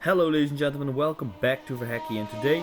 Hello ladies and gentlemen, welcome back to Verhacky, and today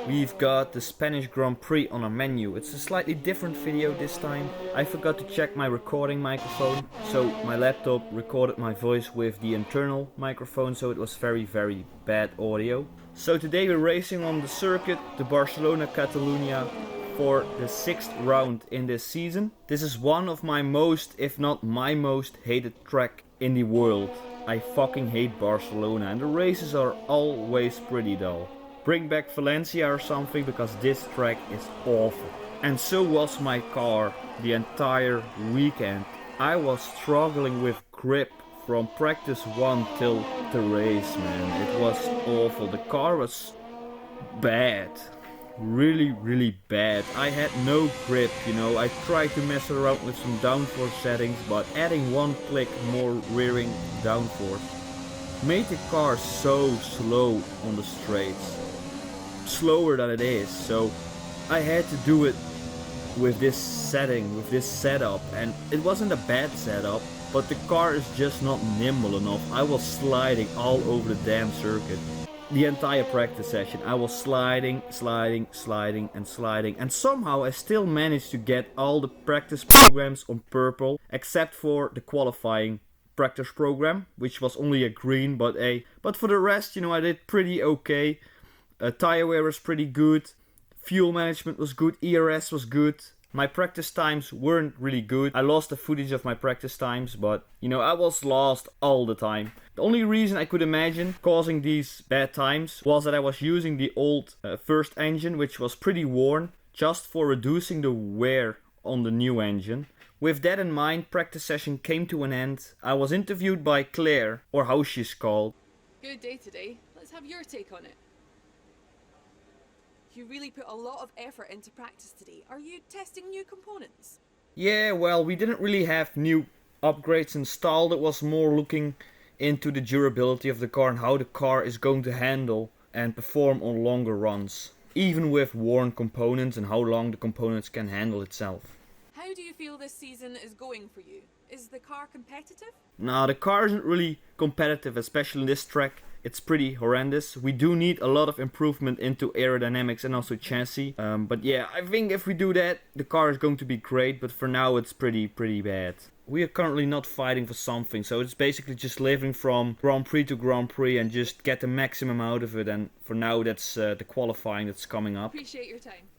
we've got the Spanish Grand Prix on our menu. It's a slightly different video this time. I forgot to check my recording microphone, so my laptop recorded my voice with the internal microphone, so it was very bad audio. So today we're racing on the circuit, the Barcelona-Catalunya, for the 6th round in this season. This is one of my most, if not my most hated track in the world. I fucking hate Barcelona and the races are always pretty dull. Bring back Valencia or something, because this track is awful. And so was my car the entire weekend. I was struggling with grip from practice 1 till the race, man. It was awful. The car was bad. Really bad. I had no grip, you know. I tried to mess around with some downforce settings, but adding one click more rearing downforce made the car so slow on the straights. Slower than it is, so I had to do it with this setting, with this setup, and it wasn't a bad setup, but the car is just not nimble enough. I was sliding all over the damn circuit. The entire practice session I was sliding, and somehow I still managed to get all the practice programs on purple, except for the qualifying practice program, which was only a green, but for the rest, you know, I did pretty okay. Tire wear was pretty good, fuel management was good, ERS was good. My practice times weren't really good. I lost the footage of my practice times, but you know, I was lost all the time. The only reason I could imagine causing these bad times was that I was using the old first engine, which was pretty worn, just for reducing the wear on the new engine. With that in mind, practice session came to an end. I was interviewed by Claire, or how she's called. Good day today. Let's have your take on it. You really put a lot of effort into practice today. Are you testing new components? Yeah, well, we didn't really have new upgrades installed. It was more looking into the durability of the car and how the car is going to handle and perform on longer runs, even with worn components, and how long the components can handle itself. How do you feel this season is going for you? Is the car competitive? No, the car isn't really competitive, especially in this track. It's pretty horrendous. We do need a lot of improvement into aerodynamics and also chassis. But yeah, I think if we do that, the car is going to be great. But for now, it's pretty bad. We are currently not fighting for something. So it's basically just living from Grand Prix to Grand Prix and just get the maximum out of it. And for now, that's the qualifying that's coming up. Appreciate your time.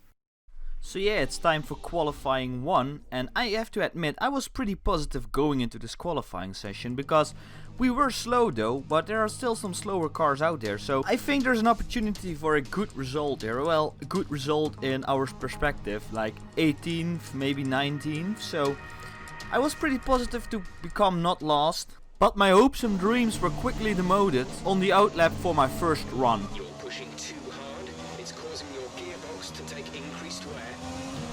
So yeah, it's time for qualifying 1, and I have to admit I was pretty positive going into this qualifying session, because we were slow though, but there are still some slower cars out there, so I think there's an opportunity for a good result there. Well, a good result in our perspective, like 18th, maybe 19th, so I was pretty positive to become not last, but my hopes and dreams were quickly demoted on the outlap for my first run.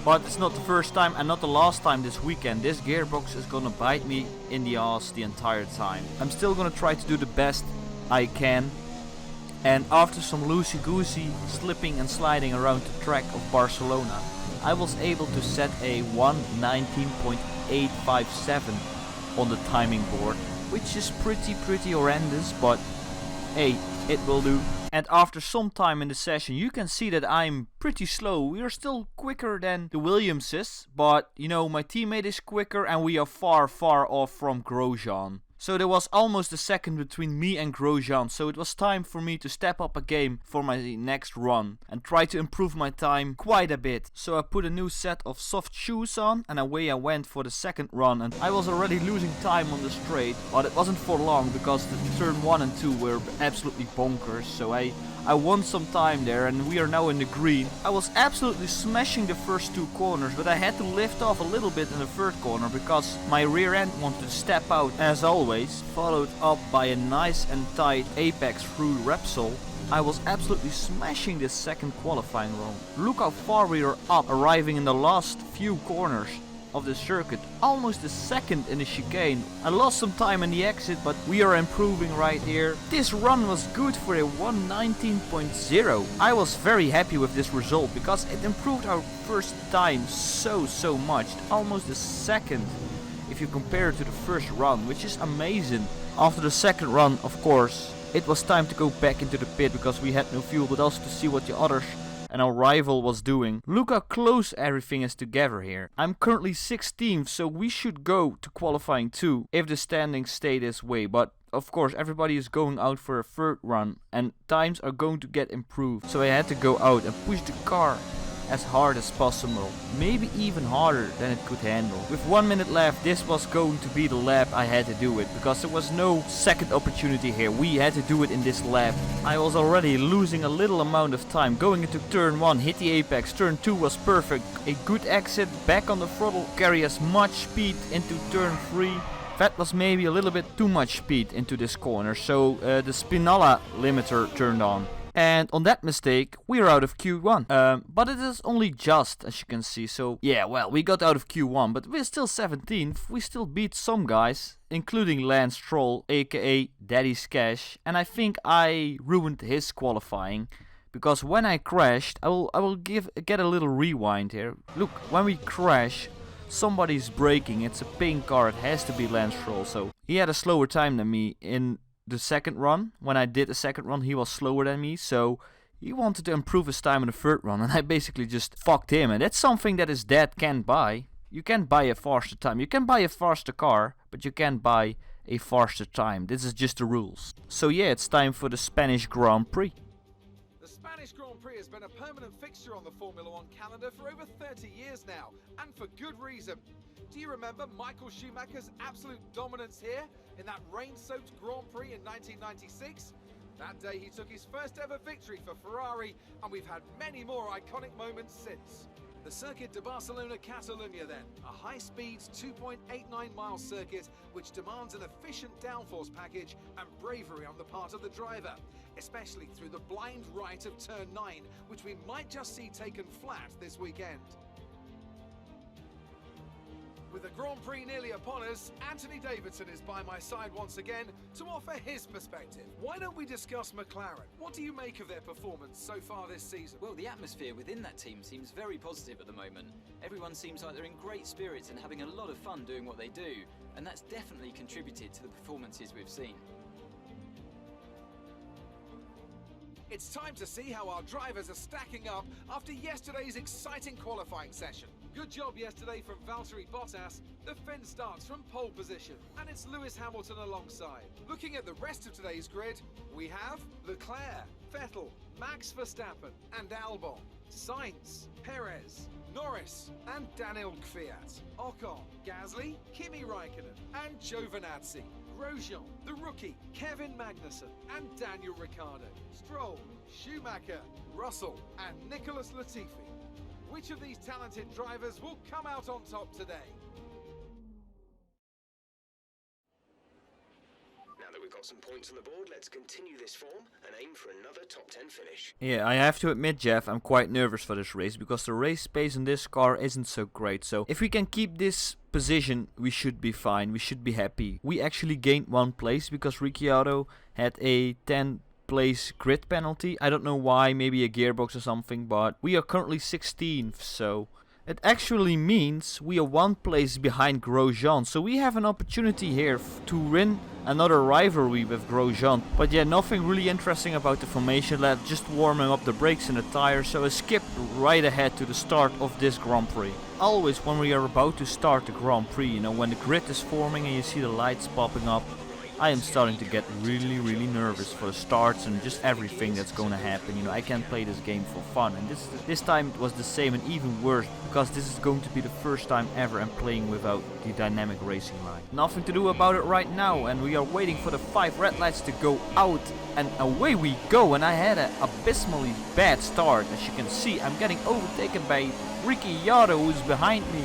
But it's not the first time and not the last time this weekend. This gearbox is gonna bite me in the ass the entire time. I'm still gonna try to do the best I can. And after some loosey-goosey slipping and sliding around the track of Barcelona, I was able to set a 1:19.857 on the timing board, which is pretty horrendous, but hey, it will do. And after some time in the session, you can see that I'm pretty slow. We are still quicker than the Williamses, but you know, my teammate is quicker and we are far off from Grosjean. So there was almost a second between me and Grosjean, so it was time for me to step up a game for my next run and try to improve my time quite a bit. So I put a new set of soft shoes on and away I went for the second run, and I was already losing time on the straight, but it wasn't for long because the turn 1 and 2 were absolutely bonkers, so I won some time there and we are now in the green. I was absolutely smashing the first 2 corners, but I had to lift off a little bit in the third corner because my rear end wanted to step out as always, followed up by a nice and tight apex through Repsol. I was absolutely smashing this second qualifying run. Look how far we are up, arriving in the last few corners of the circuit, almost a second in the chicane. I lost some time in the exit, but we are improving right here. This run was good for a 1:19.0. I was very happy with this result because it improved our first time so much, almost a second if you compare it to the first run, which is amazing. After the second run, of course, it was time to go back into the pit because we had no fuel, but also to see what the others and our rival was doing. Look how close everything is together here. I'm currently 16th, so we should go to qualifying 2 if the standings stay this way. But of course everybody is going out for a third run and times are going to get improved. So I had to go out and push the car as hard as possible, maybe even harder than it could handle. With 1 minute left, this was going to be the lap I had to do it, because there was no second opportunity here. We had to do it in this lap. I was already losing a little amount of time. Going into turn 1, hit the apex. Turn 2 was perfect. A good exit, back on the throttle, carry as much speed into turn 3. That was maybe a little bit too much speed into this corner, so the INALLA limiter turned on. And on that mistake, we're out of Q1. But it is only just, as you can see. So, yeah, well, we got out of Q1, but we're still 17th. We still beat some guys, including Lance Stroll, aka Daddy's Cash. And I think I ruined his qualifying. Because when I crashed, I will get a little rewind here. Look, when we crash, somebody's braking. It's a pink car. It has to be Lance Stroll. So, he had a slower time than me in the second run. When I did the second run, he was slower than me, so he wanted to improve his time in the third run, and I basically just fucked him. And that's something that his dad can't buy. You can't buy a faster time. You can buy a faster car, but you can't buy a faster time. This is just the rules. So yeah, it's time for the Spanish Grand Prix. The Spanish Grand Prix has been a permanent fixture on the Formula One calendar for over 30 years now, and for good reason. Do you remember Michael Schumacher's absolute dominance here in that rain-soaked Grand Prix in 1996? That day he took his first ever victory for Ferrari, and we've had many more iconic moments since. The Circuit de Barcelona-Catalunya then, a high-speed 2.89-mile circuit which demands an efficient downforce package and bravery on the part of the driver, especially through the blind right of turn 9, which we might just see taken flat this weekend. With the Grand Prix nearly upon us, Anthony Davidson is by my side once again to offer his perspective. Why don't we discuss McLaren? What do you make of their performance so far this season? Well, the atmosphere within that team seems very positive at the moment. Everyone seems like they're in great spirits and having a lot of fun doing what they do, and that's definitely contributed to the performances we've seen. It's time to see how our drivers are stacking up after yesterday's exciting qualifying session. Good job yesterday from Valtteri Bottas. The Finn starts from pole position, and it's Lewis Hamilton alongside. Looking at the rest of today's grid, we have Leclerc, Vettel, Max Verstappen, and Albon, Sainz, Perez, Norris, and Daniel Kvyat, Ocon, Gasly, Kimi Raikkonen, and Giovinazzi, Grosjean, the rookie, Kevin Magnussen, and Daniel Ricciardo, Stroll, Schumacher, Russell, and Nicholas Latifi. Which of these talented drivers will come out on top today? Now that we've got some points on the board, let's continue this form and aim for another top 10 finish. Yeah, I have to admit, Jeff, I'm quite nervous for this race because the race pace in this car isn't so great. So if we can keep this position, we should be fine. We should be happy. We actually gained 1 place because Ricciardo had a 10 place grid penalty. I don't know why, maybe a gearbox or something, but we are currently 16th, so it actually means we are 1 place behind Grosjean. So we have an opportunity here to win another rivalry with Grosjean. But yeah, nothing really interesting about the formation lap, just warming up the brakes and the tires. So I skipped right ahead to the start of this Grand Prix. Always when we are about to start the Grand Prix, you know, when the grid is forming and you see the lights popping up, I am starting to get really nervous for the starts and just everything that's going to happen. You know, I can't play this game for fun, and this time it was the same and even worse because this is going to be the first time ever I'm playing without the dynamic racing light. Nothing to do about it right now, and we are waiting for the 5 red lights to go out, and away we go. And I had an abysmally bad start. As you can see, I'm getting overtaken by Ricciardo, who's behind me.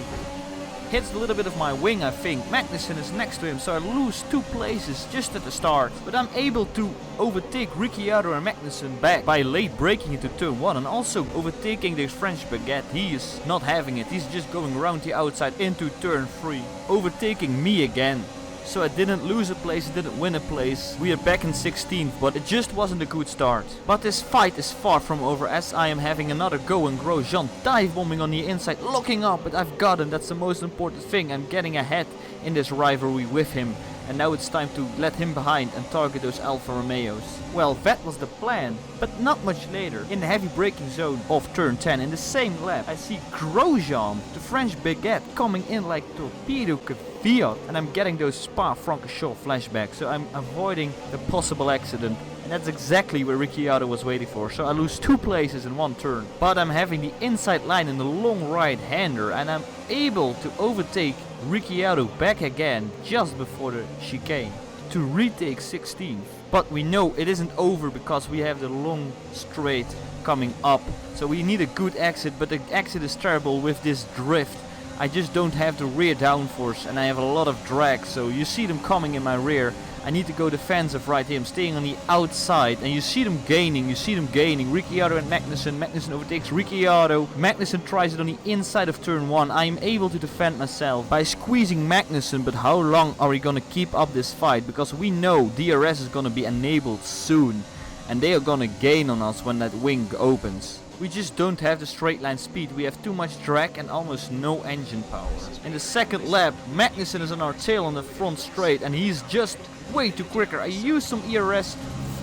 Hits a little bit of my wing, I think. Magnussen is next to him, so I lose 2 places just at the start. But I'm able to overtake Ricciardo and Magnussen back by late braking into turn 1 and also overtaking the French baguette. He is not having it, he's just going around the outside into turn 3. Overtaking me again. So I didn't lose a place, I didn't win a place. We are back in 16th, but it just wasn't a good start. But this fight is far from over as I am having another go and Grosjean dive bombing on the inside, looking up, but I've got him. That's the most important thing. I'm getting ahead in this rivalry with him. and now it's time to let him behind and target those Alfa Romeos. Well, that was the plan, but not much later, in the heavy braking zone of turn 10 in the same lap, I see Grosjean, the French baguette, coming in like torpedo caveat, and I'm getting those Spa-Francorchamps flashbacks, so I'm avoiding the possible accident. And that's exactly where Ricciardo was waiting for, so I lose 2 places in 1 turn. But I'm having the inside line in the long right-hander, and I'm able to overtake Ricciardo back again just before the chicane to retake 16th. But we know it isn't over because we have the long straight coming up. So we need a good exit, but the exit is terrible with this drift. I just don't have the rear downforce and I have a lot of drag, so you see them coming in my rear. I need to go defensive right here. I'm staying on the outside and you see them gaining, Ricciardo and Magnussen overtakes Ricciardo. Magnussen tries it on the inside of turn 1. I am able to defend myself by squeezing Magnussen, but how long are we gonna keep up this fight? Because we know DRS is gonna be enabled soon and they are gonna gain on us when that wing opens. We just don't have the straight line speed, we have too much drag and almost no engine power. In the second lap, Magnussen is on our tail on the front straight and he's just way too quicker. I used some ERS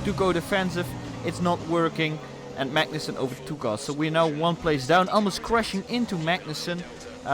to go defensive, it's not working and Magnussen overtook us. So we're now 1 place down, almost crashing into Magnussen.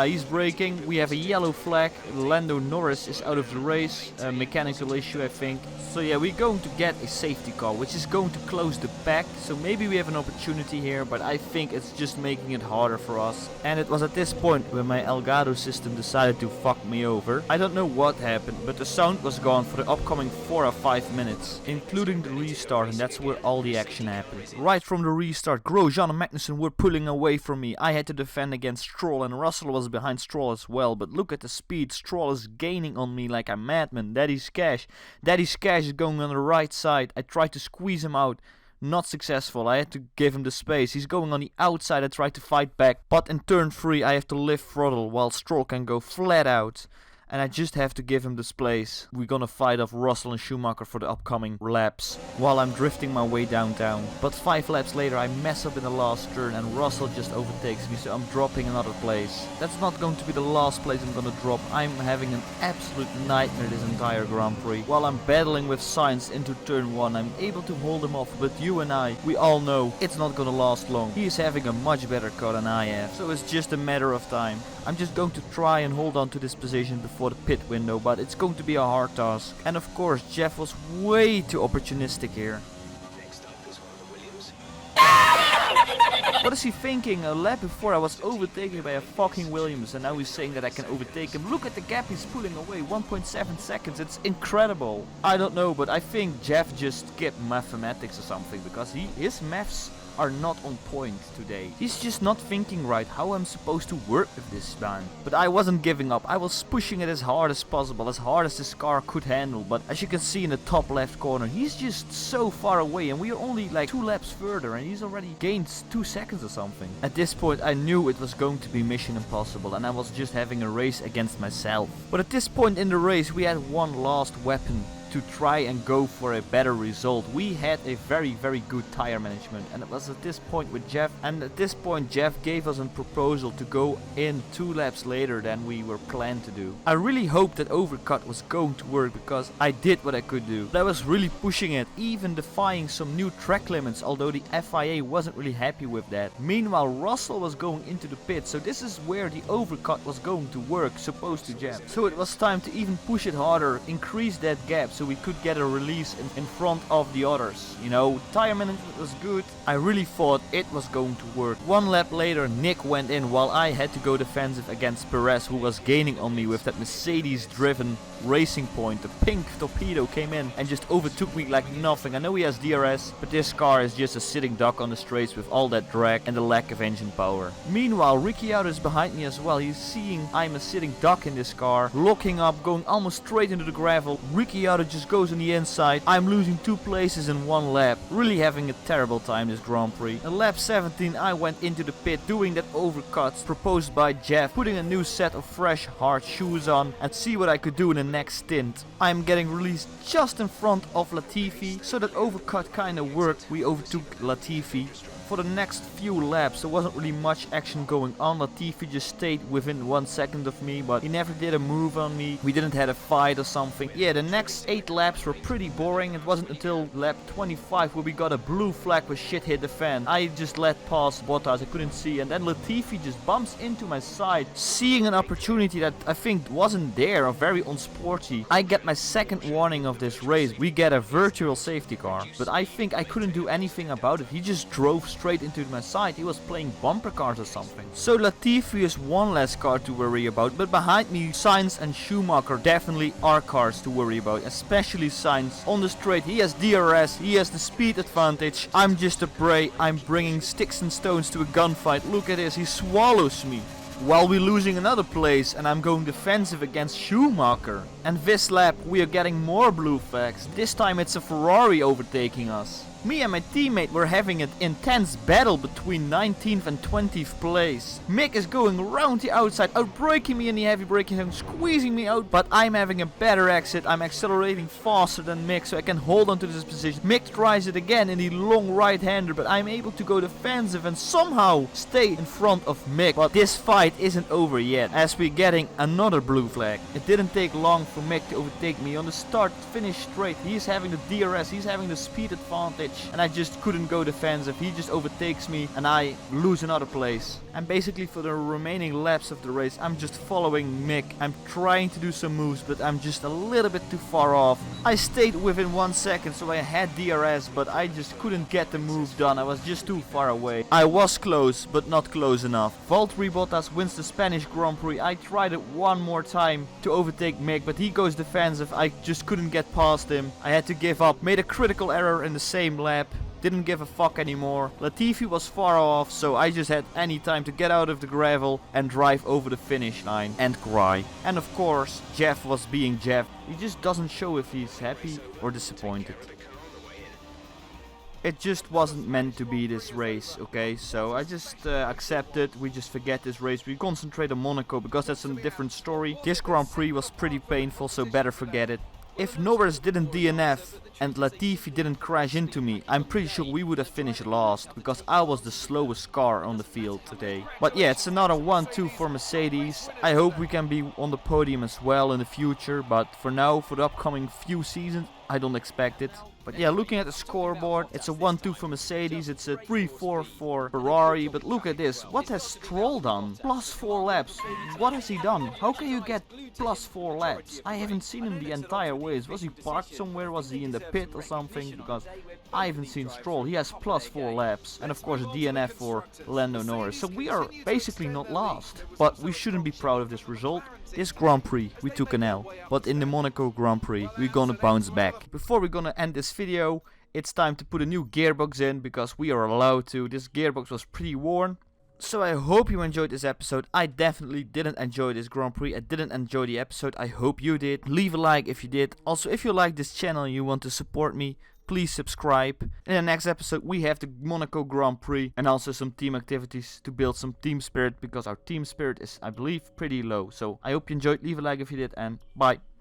He's braking, we have a yellow flag, Lando Norris is out of the race, a mechanical issue I think. So yeah, we're going to get a safety car, which is going to close the pack, so maybe we have an opportunity here, but I think it's just making it harder for us. And it was at this point when my Elgato system decided to fuck me over. I don't know what happened, but the sound was gone for the upcoming 4 or 5 minutes, including the restart, and that's where all the action happened. Right from the restart, Grosjean and Magnussen were pulling away from me. I had to defend against Stroll and Russell was behind Stroll as well, but look at the speed. Stroll is gaining on me like a madman. Daddy's Cash is going on the right side. I tried to squeeze him out, not successful. I had to give him the space. He's going on the outside. I tried to fight back, but in turn 3 I have to lift throttle while Stroll can go flat out. And I just have to give him this place. We're gonna fight off Russell and Schumacher for the upcoming laps while I'm drifting my way downtown. But 5 laps later I mess up in the last turn and Russell just overtakes me, so I'm dropping another place. That's not going to be the last place I'm gonna drop. I'm having an absolute nightmare this entire Grand Prix. While I'm battling with Sainz into turn 1, I'm able to hold him off, but you and I, we all know it's not gonna last long. He is having a much better car than I have, so it's just a matter of time. I'm just going to try and hold on to this position before the pit window, but it's going to be a hard task. And of course, Jeff was way too opportunistic here. Next up is one of the Williams. What is he thinking? A lap before I was overtaken by a fucking Williams and now he's saying that I can overtake him. Look at the gap he's pulling away, 1.7 seconds, it's incredible. I don't know, but I think Jeff just skipped mathematics or something because his maths are not on point today. He's just not thinking right how I'm supposed to work with this man. But I wasn't giving up. I was pushing it as hard as possible, as hard as this car could handle. But as you can see in the top left corner, he's just so far away and we are only like 2 laps further and he's already gained 2 seconds or something. At this point I knew it was going to be mission impossible and I was just having a race against myself. But at this point in the race we had one last weapon to try and go for a better result. We had a very good tire management and it was at this point with Jeff, and at this point Jeff gave us a proposal to go in 2 laps later than we were planned to do. I really hoped that overcut was going to work because I did what I could do. But I was really pushing it, even defying some new track limits, although the FIA wasn't really happy with that. Meanwhile Russell was going into the pit, so this is where the overcut was going to work, supposed to Jeff. So it was time to even push it harder, increase that gap so we could get a release in front of the others. You know, tire management was good. I really thought it was going to work. 1 lap later Nick went in while I had to go defensive against Perez, who was gaining on me with that Mercedes driven Racing Point. The pink torpedo came in and just overtook me like nothing. I know he has DRS, but this car is just a sitting duck on the straights with all that drag and the lack of engine power. Meanwhile Ricciardo is behind me as well. He's seeing I'm a sitting duck in this car, locking up, going almost straight into the gravel. Ricciardo just goes on the inside. I'm losing 2 places in 1 lap. Really having a terrible time this Grand Prix. In lap 17 I went into the pit doing that overcut proposed by Jeff, putting a new set of fresh hard shoes on and see what I could do in the next stint. I'm getting released just in front of Latifi, so that overcut kinda worked. We overtook Latifi for the next few laps, there wasn't really much action going on. Latifi just stayed within 1 second of me, but he never did a move on me. We didn't have a fight or something. Yeah, the next 8 laps were pretty boring. It wasn't until lap 25 where we got a blue flag where shit hit the fan. I just let past Bottas, I couldn't see, and then Latifi just bumps into my side, seeing an opportunity that I think wasn't there, or very unsporty. I get my second warning of this race. We get a virtual safety car, but I think I couldn't do anything about it. He just drove straight into my side. He was playing bumper cars or something. So Latifi is one less car to worry about, but behind me Sainz and Schumacher definitely are cars to worry about, especially Sainz. On the straight he has DRS, he has the speed advantage. I'm just a prey. I'm bringing sticks and stones to a gunfight. Look at this, he swallows me. While we're losing another place and I'm going defensive against Schumacher. And this lap we are getting more blue flags. This time it's a Ferrari overtaking us. Me and my teammate were having an intense battle between 19th and 20th place. Mick is going around the outside, outbraking me in the heavy braking zone, squeezing me out, but I'm having a better exit. I'm accelerating faster than Mick, so I can hold on to this position. Mick tries it again in the long right-hander, but I'm able to go defensive and somehow stay in front of Mick. But this fight isn't over yet, as we're getting another blue flag. It didn't take long for Mick to overtake me. On the start-finish straight, he's having the DRS, he's having the speed advantage. And I just couldn't go defensive. He just overtakes me and I lose another place. And basically for the remaining laps of the race, I'm just following Mick. I'm trying to do some moves, but I'm just a little bit too far off. I stayed within 1 second, so I had DRS, but I just couldn't get the move done. I was just too far away. I was close, but not close enough. Valtteri Bottas wins the Spanish Grand Prix. I tried it one more time to overtake Mick, but he goes defensive. I just couldn't get past him. I had to give up. Made a critical error in the same lap. Didn't give a fuck anymore. Latifi was far off, so I just had any time to get out of the gravel and drive over the finish line and cry. And of course, Jeff was being Jeff. He just doesn't show if he's happy or disappointed. It just wasn't meant to be this race, okay? So I just accept it. We just forget this race. We concentrate on Monaco because that's a different story. This Grand Prix was pretty painful, so better forget it. If Norris didn't DNF and Latifi didn't crash into me, I'm pretty sure we would have finished last, because I was the slowest car on the field today. But yeah, it's another 1-2 for Mercedes. I hope we can be on the podium as well in the future, but for now, for the upcoming few seasons, I don't expect it. But yeah, looking at the scoreboard, it's a 1-2 for Mercedes, it's a 3-4 for Ferrari. But look at this, what has Stroll done? +4 laps. What has he done? How can you get +4 laps? I haven't seen him the entire race. Was he parked somewhere? Was he in the pit or something? Because I haven't seen Stroll. He has +4 laps. And of course a DNF for Lando Norris. So we are basically not last. But we shouldn't be proud of this result. This Grand Prix, we took an L. But in the Monaco Grand Prix, we're gonna bounce back. Before we're gonna end this video, it's time to put a new gearbox in, because we are allowed to. This gearbox was pretty worn. So I hope you enjoyed this episode. I definitely didn't enjoy this Grand Prix. I didn't enjoy the episode. I hope you did. Leave a like if you did. Also, if you like this channel and you want to support me, please subscribe. In the next episode we have the Monaco Grand Prix and also some team activities to build some team spirit, because our team spirit is, I believe, pretty low. So I hope you enjoyed. Leave a like if you did, and bye.